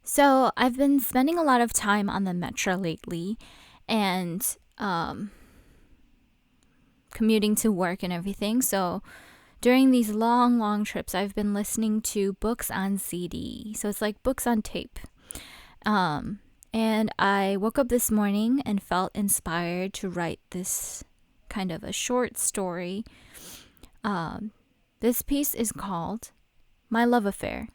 So I've been spending a lot of time on the metro lately and commuting to work and everything. So during these long trips, I've been listening to books on CD. So it's like books on tape. And I woke up this morning and felt inspired to write this kind of a short story. This piece is called My Love Affair.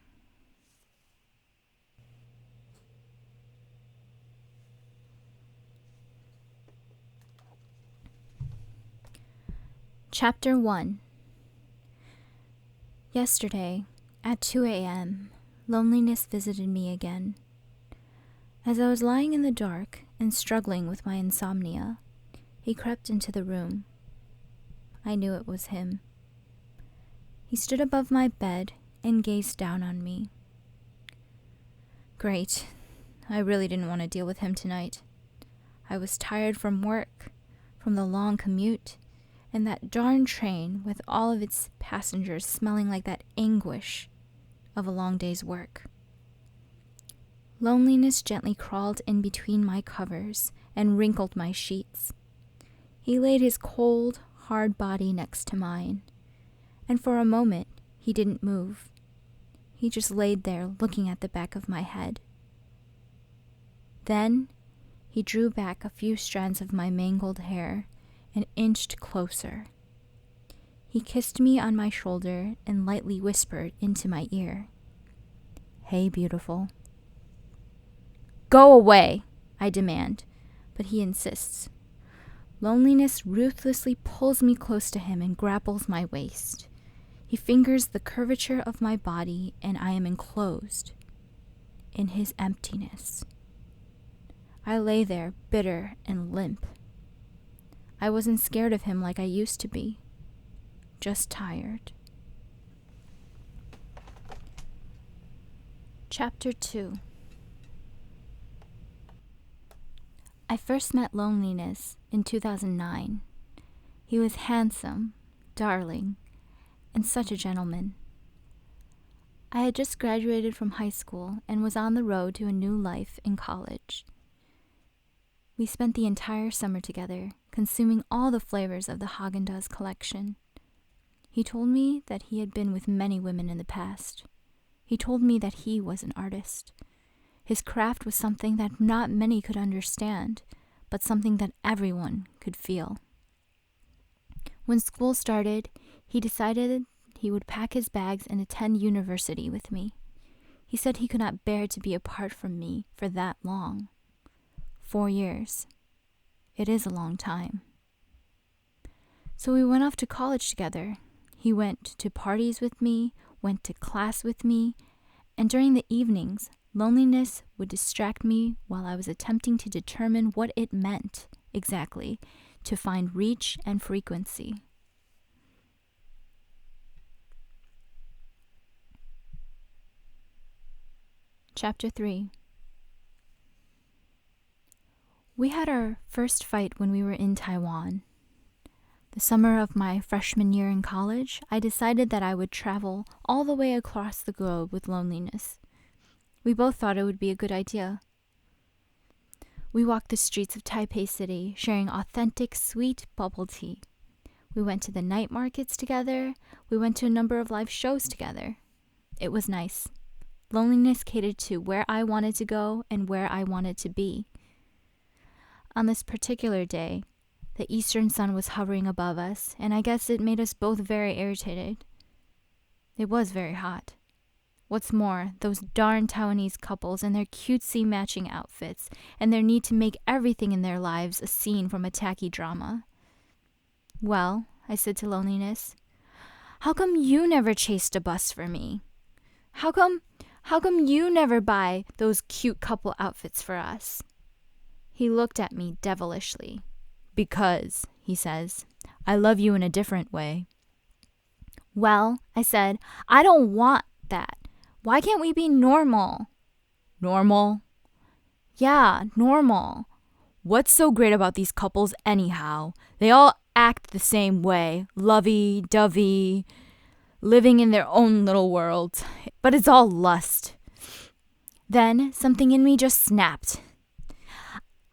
Chapter 1. Yesterday, at 2 a.m., loneliness visited me again. As I was lying in the dark and struggling with my insomnia, he crept into the room. I knew it was him. He stood above my bed and gazed down on me. Great. I really didn't want to deal with him tonight. I was tired from work, from the long commute, and that darn train with all of its passengers smelling like that anguish of a long day's work. Loneliness gently crawled in between my covers and wrinkled my sheets. He laid his cold, hard body next to mine, and for a moment he didn't move. He just laid there looking at the back of my head. Then he drew back a few strands of my mangled hair and inched closer. He kissed me on my shoulder and lightly whispered into my ear, "Hey, beautiful." "Go away," I demand, but he insists. Loneliness ruthlessly pulls me close to him and grapples my waist. He fingers the curvature of my body, and I am enclosed in his emptiness. I lay there, bitter and limp. I wasn't scared of him like I used to be, just tired. Chapter 2. I first met Loneliness in 2009. He was handsome, darling, and such a gentleman. I had just graduated from high school and was on the road to a new life in college. We spent the entire summer together, consuming all the flavors of the Häagen-Dazs collection. He told me that he had been with many women in the past. He told me that he was an artist. His craft was something that not many could understand, but something that everyone could feel. When school started, he decided he would pack his bags and attend university with me. He said he could not bear to be apart from me for that long. 4 years. It is a long time. So we went off to college together. He went to parties with me, went to class with me, and during the evenings, Loneliness would distract me while I was attempting to determine what it meant exactly to find reach and frequency. Chapter 3. We had our first fight when we were in Taiwan. The summer of my freshman year in college, I decided that I would travel all the way across the globe with Loneliness. We both thought it would be a good idea. We walked the streets of Taipei City, sharing authentic, sweet bubble tea. We went to the night markets together. We went to a number of live shows together. It was nice. Loneliness catered to where I wanted to go and where I wanted to be. On this particular day, the eastern sun was hovering above us, and I guess it made us both very irritated. It was very hot. What's more, those darn Taiwanese couples and their cutesy matching outfits and their need to make everything in their lives a scene from a tacky drama. "Well," I said to Loneliness, "how come you never chased a bus for me? How come you never buy those cute couple outfits for us?" He looked at me devilishly. "Because," he says, "I love you in a different way." "Well," I said, "I don't want that. Why can't we be normal?" "Normal?" "Yeah, normal." "What's so great about these couples anyhow? They all act the same way, lovey-dovey, living in their own little world. But it's all lust. Then something in me just snapped.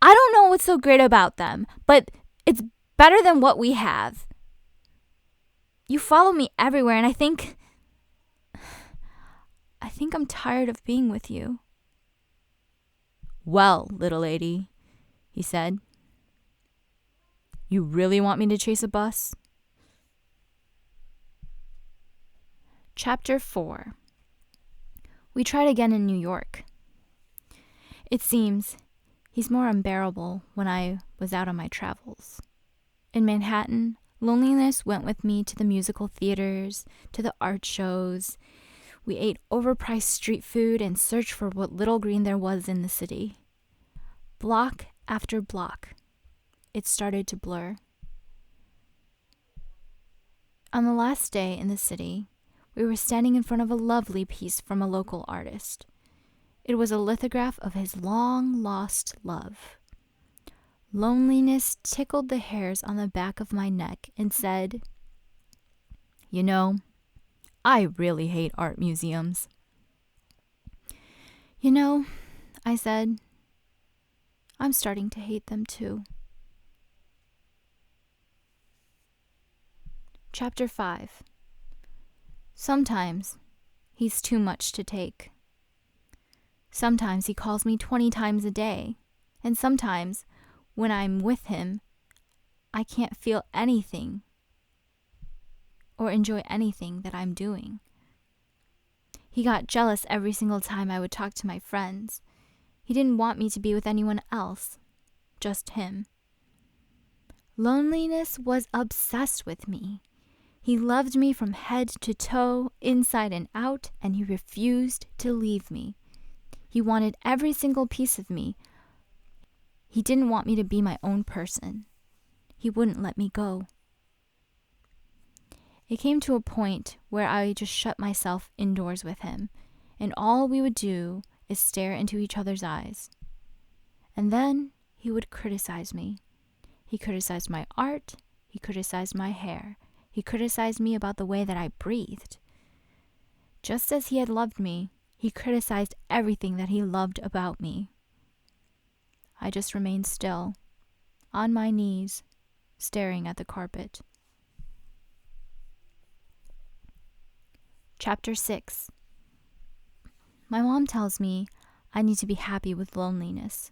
I don't know what's so great about them, but it's better than what we have. You follow me everywhere, and I think I'm tired of being with you. Well, little lady, he said, you really want me to chase a bus? Chapter 4. We tried again in New York. It seems he's more unbearable when I was out on my travels. In Manhattan, loneliness went with me to the musical theaters, to the art shows. We ate overpriced street food and searched for what little green there was in the city. Block after block, it started to blur. On the last day in the city, we were standing in front of a lovely piece from a local artist. It was a lithograph of his long-lost love. Loneliness tickled the hairs on the back of my neck and said, "You know, I really hate art museums." "You know," I said, "I'm starting to hate them too." Chapter 5. Sometimes he's too much to take. Sometimes he calls me 20 times a day, and sometimes when I'm with him, I can't feel anything or enjoy anything that I'm doing. He got jealous every single time I would talk to my friends. He didn't want me to be with anyone else, just him. Loneliness was obsessed with me. He loved me from head to toe, inside and out, and he refused to leave me. He wanted every single piece of me. He didn't want me to be my own person. He wouldn't let me go. It came to a point where I just shut myself indoors with him, and all we would do is stare into each other's eyes. And then he would criticize me. He criticized my art. He criticized my hair. He criticized me about the way that I breathed. Just as he had loved me, he criticized everything that he loved about me. I just remained still, on my knees, staring at the carpet. Chapter 6. My mom tells me I need to be happy with loneliness,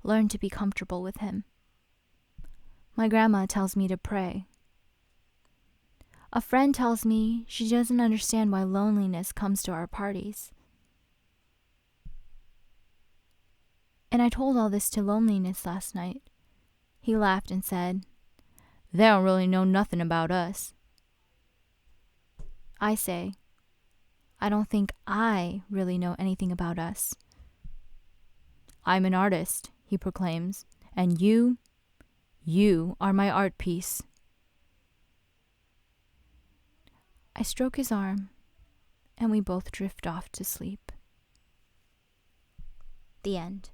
learn to be comfortable with him. My grandma tells me to pray. A friend tells me she doesn't understand why loneliness comes to our parties. And I told all this to loneliness last night. He laughed and said, "They don't really know nothing about us." I say, I don't think I really know anything about us. "I'm an artist," he proclaims, "and you are my art piece." I stroke his arm, and we both drift off to sleep. The end.